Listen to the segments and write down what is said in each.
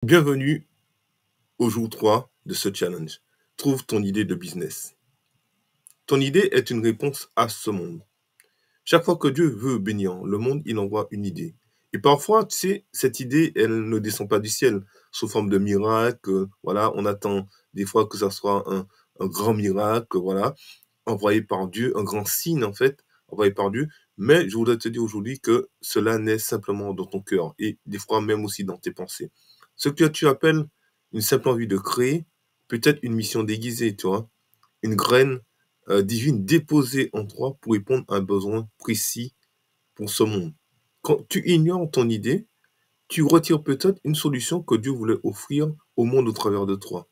Bienvenue au jour 3 de ce challenge. Trouve ton idée de business. Ton idée est une réponse à ce monde. Chaque fois que Dieu veut bénir le monde, il envoie une idée. Et parfois, tu sais, cette idée, elle ne descend pas du ciel sous forme de miracle. Voilà, on attend des fois que ça soit un grand miracle, voilà, envoyé par Dieu, un grand signe en fait, envoyé par Dieu. Mais je voudrais te dire aujourd'hui que cela naît simplement dans ton cœur et des fois même aussi dans tes pensées. Ce que tu appelles une simple envie de créer, peut-être une mission déguisée, tu vois, une graine divine déposée en toi pour répondre à un besoin précis pour ce monde. Quand tu ignores ton idée, tu retires peut-être une solution que Dieu voulait offrir au monde au travers de toi.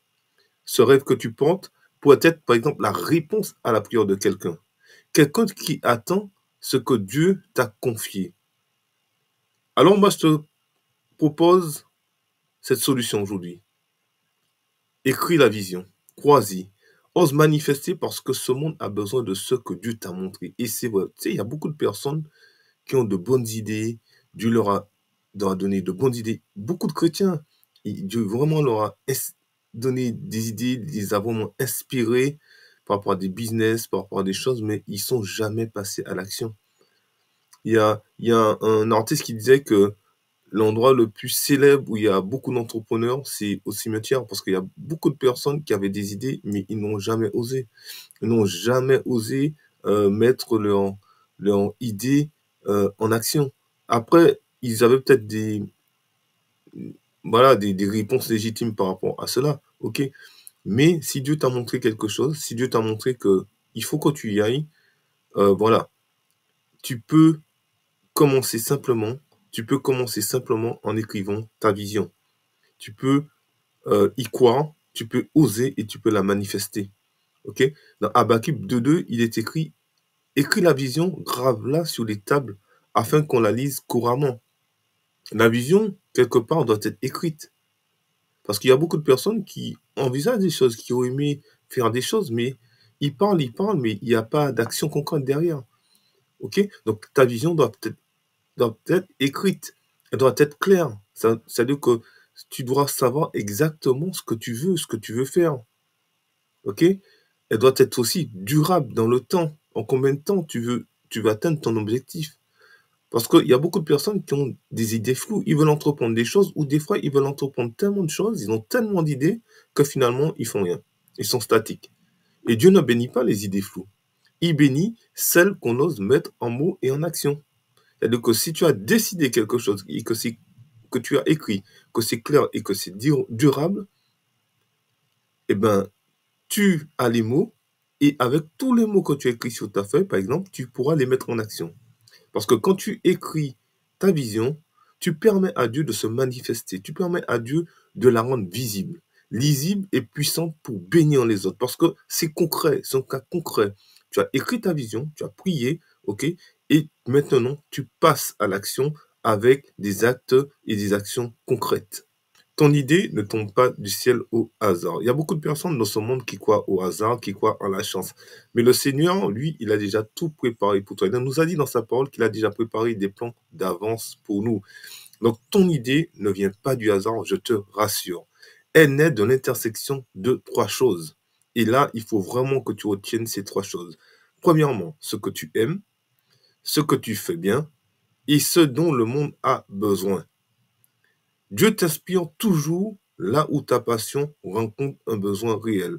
Ce rêve que tu portes pourrait être, par exemple, la réponse à la prière de quelqu'un. Quelqu'un qui attend ce que Dieu t'a confié. Alors moi, je te propose cette solution aujourd'hui. Écris la vision, crois-y, ose manifester parce que ce monde a besoin de ce que Dieu t'a montré. Et c'est vrai, tu sais, il y a beaucoup de personnes qui ont de bonnes idées, Dieu leur a donné de bonnes idées. Beaucoup de chrétiens, Dieu vraiment leur a donné des idées, les a vraiment inspirés par rapport à des business, par rapport à des choses, mais ils sont jamais passés à l'action. Il y a un artiste qui disait que l'endroit le plus célèbre où il y a beaucoup d'entrepreneurs, c'est au cimetière, parce qu'il y a beaucoup de personnes qui avaient des idées, mais ils n'ont jamais osé. Ils n'ont jamais osé mettre leur idée en action. Après, ils avaient peut-être voilà, des réponses légitimes par rapport à cela, ok. Mais si Dieu t'a montré quelque chose, si Dieu t'a montré que il faut que tu y ailles, voilà, tu peux commencer simplement, tu peux commencer simplement en écrivant ta vision. Tu peux y croire, tu peux oser et tu peux la manifester. Ok. Dans Habakkuk 2.2, il est écrit: écris la vision, grave-la sur les tables afin qu'on la lise couramment. La vision, quelque part, doit être écrite. Parce qu'il y a beaucoup de personnes qui envisagent des choses, qui ont aimé faire des choses, mais ils parlent, mais il n'y a pas d'action concrète derrière. Ok. Donc ta vision doit être écrite. Elle doit être claire. Ça veut dire que tu dois savoir exactement ce que tu veux, ce que tu veux faire. Ok? Elle doit être aussi durable dans le temps. En combien de temps tu veux atteindre ton objectif? Parce qu'il y a beaucoup de personnes qui ont des idées floues. Ils veulent entreprendre des choses ou des fois ils veulent entreprendre tellement de choses, ils ont tellement d'idées que finalement ils font rien. Ils sont statiques. Et Dieu ne bénit pas les idées floues. Il bénit celles qu'on ose mettre en mots et en action. C'est-à-dire que si tu as décidé quelque chose et que tu as écrit, que c'est clair et que c'est durable, eh ben, tu as les mots et avec tous les mots que tu as écrits sur ta feuille, par exemple, tu pourras les mettre en action. Parce que quand tu écris ta vision, tu permets à Dieu de se manifester, tu permets à Dieu de la rendre visible, lisible et puissante pour bénir les autres. Parce que c'est concret, c'est un cas concret. Tu as écrit ta vision, tu as prié, ok, et maintenant tu passes à l'action avec des actes et des actions concrètes. Ton idée ne tombe pas du ciel au hasard. Il y a beaucoup de personnes dans ce monde qui croient au hasard, qui croient en la chance. Mais le Seigneur, lui, il a déjà tout préparé pour toi. Il nous a dit dans sa parole qu'il a déjà préparé des plans d'avance pour nous. Donc, ton idée ne vient pas du hasard, je te rassure. Elle naît de l'intersection de trois choses. Et là, il faut vraiment que tu retiennes ces trois choses. Premièrement, ce que tu aimes, ce que tu fais bien et ce dont le monde a besoin. Dieu t'inspire toujours là où ta passion rencontre un besoin réel.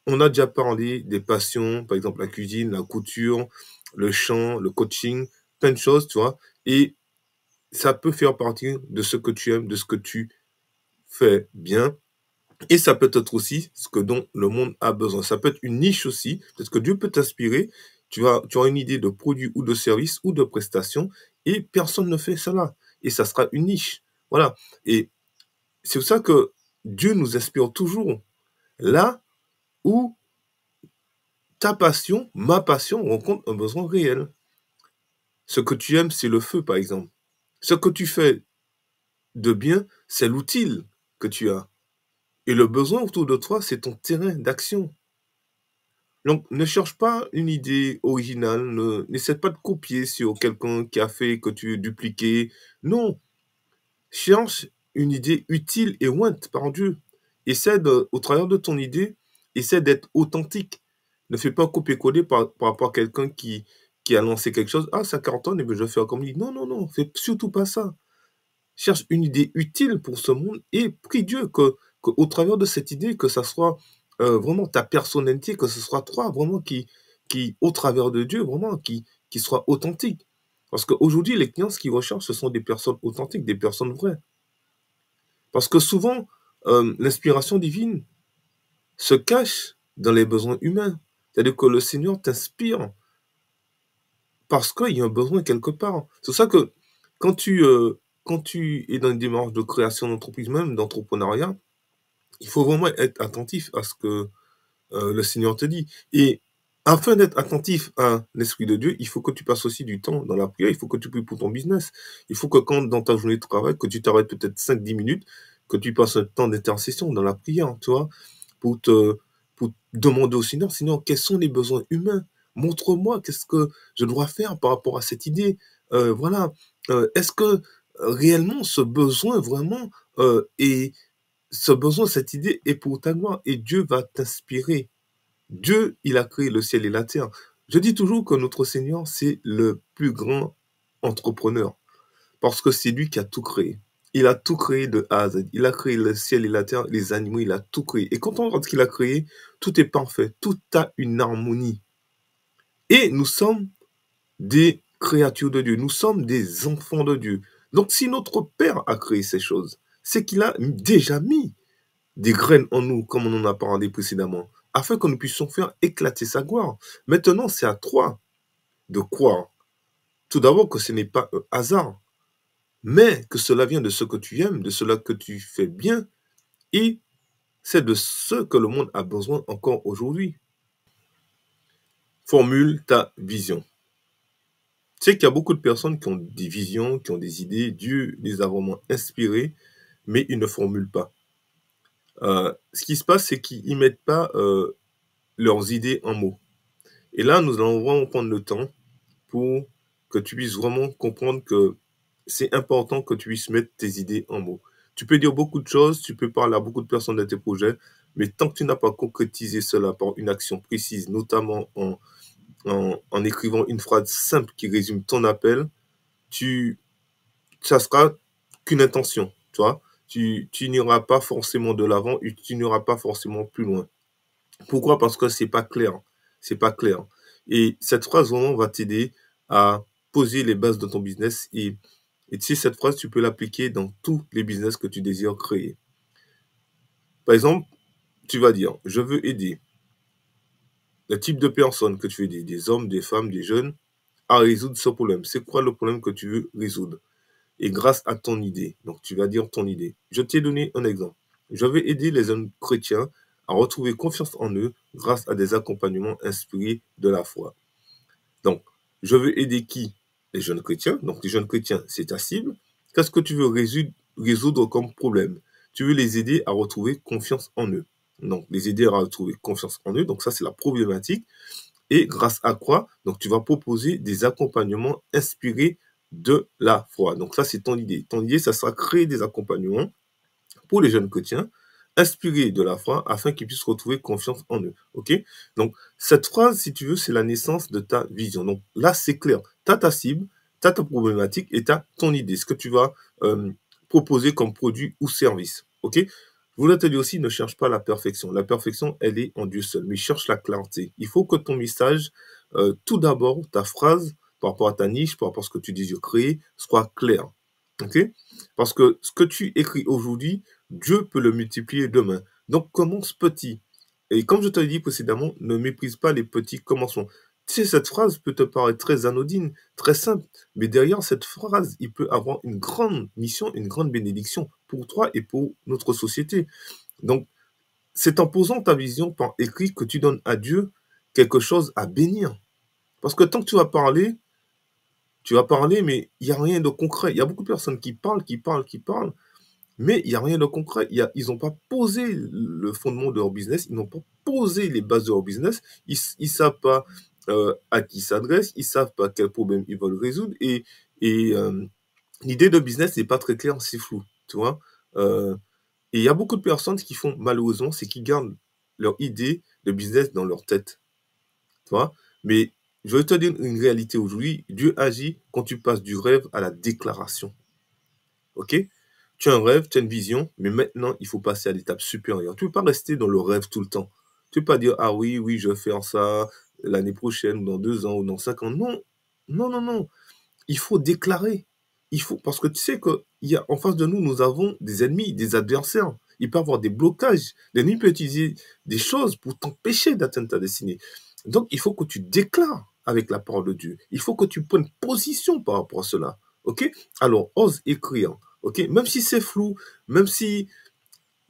On a déjà parlé des passions, par exemple la cuisine, la couture, le chant, le coaching, plein de choses, tu vois. Et ça peut faire partie de ce que tu aimes, de ce que tu fais bien. Et ça peut être aussi ce que dont le monde a besoin. Ça peut être une niche aussi. Peut-être que Dieu peut t'inspirer. Tu as une idée de produit ou de service ou de prestation et personne ne fait cela. Et ça sera une niche. Voilà. Et c'est pour ça que Dieu nous inspire toujours. Là où ta passion, ma passion rencontre un besoin réel. Ce que tu aimes, c'est le feu, par exemple. Ce que tu fais de bien, c'est l'utile que tu as. Et le besoin autour de toi, c'est ton terrain d'action. Donc, ne cherche pas une idée originale, n'essaie pas de copier sur quelqu'un qui a fait que tu veux dupliquer. Non, cherche une idée utile et ointe par Dieu. Essaie de, au travers de ton idée, essaie d'être authentique. Ne fais pas copier-coller par rapport à quelqu'un qui a lancé quelque chose. Ah, ça cartonne, et bien je vais faire comme lui. Non, non, non, fais surtout pas ça. Cherche une idée utile pour ce monde et prie Dieu que au travers de cette idée, que ça soit vraiment ta personnalité, que ce soit toi vraiment au travers de Dieu, vraiment, qui soit authentique. Parce qu'aujourd'hui, les clients, ce qu'ils recherchent, ce sont des personnes authentiques, des personnes vraies. Parce que souvent, l'inspiration divine se cache dans les besoins humains. C'est-à-dire que le Seigneur t'inspire parce qu'il y a un besoin quelque part. C'est pour ça que quand tu, euh, quand tu es dans une démarche de création d'entreprise, même d'entrepreneuriat, il faut vraiment être attentif à ce que le Seigneur te dit. Et afin d'être attentif à l'Esprit de Dieu, il faut que tu passes aussi du temps dans la prière, il faut que tu pries pour ton business. Il faut que quand dans ta journée de travail, que tu t'arrêtes peut-être 5 10 minutes, que tu passes un temps d'intercession dans la prière, tu vois, pour te pour demander au Seigneur, Seigneur, quels sont les besoins humains? Montre-moi qu'est-ce que je dois faire par rapport à cette idée. Voilà. Est-ce que réellement ce besoin vraiment est ce besoin, cette idée est pour ta gloire et Dieu va t'inspirer. Dieu, il a créé le ciel et la terre. Je dis toujours que notre Seigneur, c'est le plus grand entrepreneur parce que c'est lui qui a tout créé. Il a tout créé de A à Z. Il a créé le ciel et la terre, les animaux, il a tout créé. Et quand on regarde ce qu'il a créé, tout est parfait, tout a une harmonie. Et nous sommes des créatures de Dieu, nous sommes des enfants de Dieu. Donc si notre Père a créé ces choses, c'est qu'il a déjà mis des graines en nous, comme on en a parlé précédemment, afin que nous puissions faire éclater sa gloire. Maintenant, c'est à toi de croire. Tout d'abord que ce n'est pas un hasard, mais que cela vient de ce que tu aimes, de cela que tu fais bien, et c'est de ce que le monde a besoin encore aujourd'hui. Formule ta vision. Tu sais qu'il y a beaucoup de personnes qui ont des visions, qui ont des idées, Dieu les a vraiment inspirées, mais ils ne formulent pas. Ce qui se passe, c'est qu'ils ne mettent pas leurs idées en mots. Et là, nous allons vraiment prendre le temps pour que tu puisses vraiment comprendre que c'est important que tu puisses mettre tes idées en mots. Tu peux dire beaucoup de choses, tu peux parler à beaucoup de personnes de tes projets, mais tant que tu n'as pas concrétisé cela par une action précise, notamment en écrivant une phrase simple qui résume ton appel, tu, ça sera qu'une intention, tu vois. Tu n'iras pas forcément de l'avant et tu n'iras pas forcément plus loin. Pourquoi? Parce que c'est pas clair. C'est pas clair. Et cette phrase vraiment va t'aider à poser les bases de ton business et tu sais, cette phrase, tu peux l'appliquer dans tous les business que tu désires créer. Par exemple, tu vas dire, je veux aider le type de personnes que tu veux aider, des hommes, des femmes, des jeunes, à résoudre ce problème. C'est quoi le problème que tu veux résoudre? Et grâce à ton idée, donc tu vas dire ton idée. Je t'ai donné un exemple. Je vais aider les jeunes chrétiens à retrouver confiance en eux grâce à des accompagnements inspirés de la foi. Donc, je veux aider qui? Les jeunes chrétiens. Donc, les jeunes chrétiens, c'est ta cible. Qu'est-ce que tu veux résoudre comme problème? Tu veux les aider à retrouver confiance en eux. Donc, les aider à retrouver confiance en eux. Donc, ça, c'est la problématique. Et grâce à quoi? Donc, tu vas proposer des accompagnements inspirés de la foi. Donc, ça, c'est ton idée. Ton idée, ça sera créer des accompagnements pour les jeunes chrétiens, inspirés de la foi, afin qu'ils puissent retrouver confiance en eux. OK? Donc, cette phrase, si tu veux, c'est la naissance de ta vision. Donc, là, c'est clair. Tu as ta cible, tu as ta problématique et tu as ton idée, ce que tu vas proposer comme produit ou service. OK? Je voulais te dire aussi, ne cherche pas la perfection. La perfection, elle est en Dieu seul, mais cherche la clarté. Il faut que ton message, tout d'abord, ta phrase, par rapport à ta niche, par rapport à ce que tu désires créer, soit clair. OK? Parce que ce que tu écris aujourd'hui, Dieu peut le multiplier demain. Donc commence petit. Et comme je te l'ai dit précédemment, ne méprise pas les petits commencements. Tu sais, cette phrase peut te paraître très anodine, très simple, mais derrière cette phrase, il peut avoir une grande mission, une grande bénédiction pour toi et pour notre société. Donc, c'est en posant ta vision par écrit que tu donnes à Dieu quelque chose à bénir. Parce que tant que tu vas parler, mais il n'y a rien de concret. Il y a beaucoup de personnes qui parlent, qui parlent, qui parlent, mais il n'y a rien de concret. Ils n'ont pas posé le fondement de leur business, ils n'ont pas posé les bases de leur business, ils ne savent pas à qui ils s'adressent, ils ne savent pas quel problème ils veulent résoudre, et l'idée de business n'est pas très claire, c'est flou, tu vois. heu et il y a beaucoup de personnes qui font malheureusement, c'est qu'ils gardent leur idée de business dans leur tête, tu vois? Mais je vais te dire une réalité aujourd'hui, Dieu agit quand tu passes du rêve à la déclaration, OK? Tu as un rêve, tu as une vision, mais maintenant, il faut passer à l'étape supérieure. Tu ne peux pas rester dans le rêve tout le temps. Tu ne peux pas dire: «Ah oui, oui, je vais faire ça l'année prochaine ou dans 2 ans ou dans 5 ans». Non! Non, non, non! Il faut déclarer. Il faut parce que tu sais qu'il y a en face de nous, nous avons des ennemis, des adversaires. Il peut y avoir des blocages. L'ennemi peut utiliser des choses pour t'empêcher d'atteindre ta destinée. Donc, il faut que tu déclares avec la parole de Dieu. Il faut que tu prennes position par rapport à cela. OK? Alors, ose écrire. OK? Même si c'est flou, même si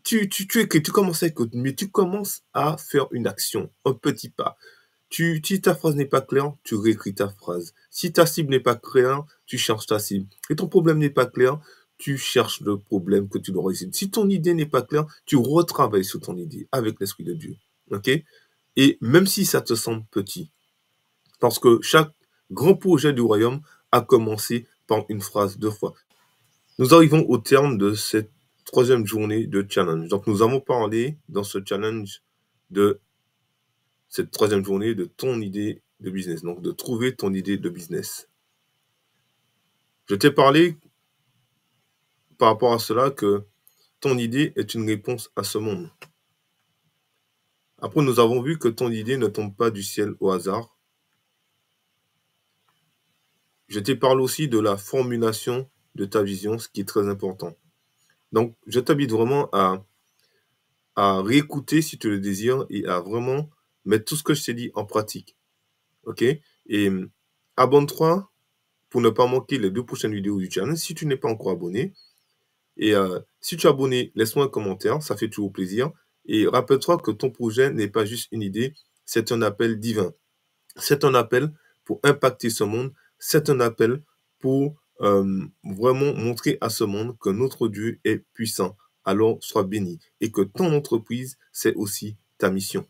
tu écris, tu commences à écouter, mais tu commences à faire une action, un petit pas. Si ta phrase n'est pas claire, tu réécris ta phrase. Si ta cible n'est pas claire, tu cherches ta cible. Et ton problème n'est pas clair, tu cherches le problème que tu dois résoudre. Si ton idée n'est pas claire, tu retravailles sur ton idée avec l'Esprit de Dieu. OK? Et même si ça te semble petit, parce que chaque grand projet du royaume a commencé par une phrase, 2 fois. Nous arrivons au terme de cette troisième journée de challenge. Donc, nous avons parlé dans ce challenge de cette troisième journée de ton idée de business, donc de trouver ton idée de business. Je t'ai parlé par rapport à cela que ton idée est une réponse à ce monde. Après, nous avons vu que ton idée ne tombe pas du ciel au hasard. Je t'ai parlé aussi de la formulation de ta vision, ce qui est très important. Donc, je t'invite vraiment à réécouter si tu le désires et à vraiment mettre tout ce que je t'ai dit en pratique. OK? Et abonne-toi pour ne pas manquer les 2 prochaines vidéos du channel si tu n'es pas encore abonné. Et si tu es abonné, laisse-moi un commentaire, ça fait toujours plaisir. Et rappelle-toi que ton projet n'est pas juste une idée, c'est un appel divin. C'est un appel pour impacter ce monde, c'est un appel pour vraiment montrer à ce monde que notre Dieu est puissant. Alors sois béni et que ton entreprise, c'est aussi ta mission.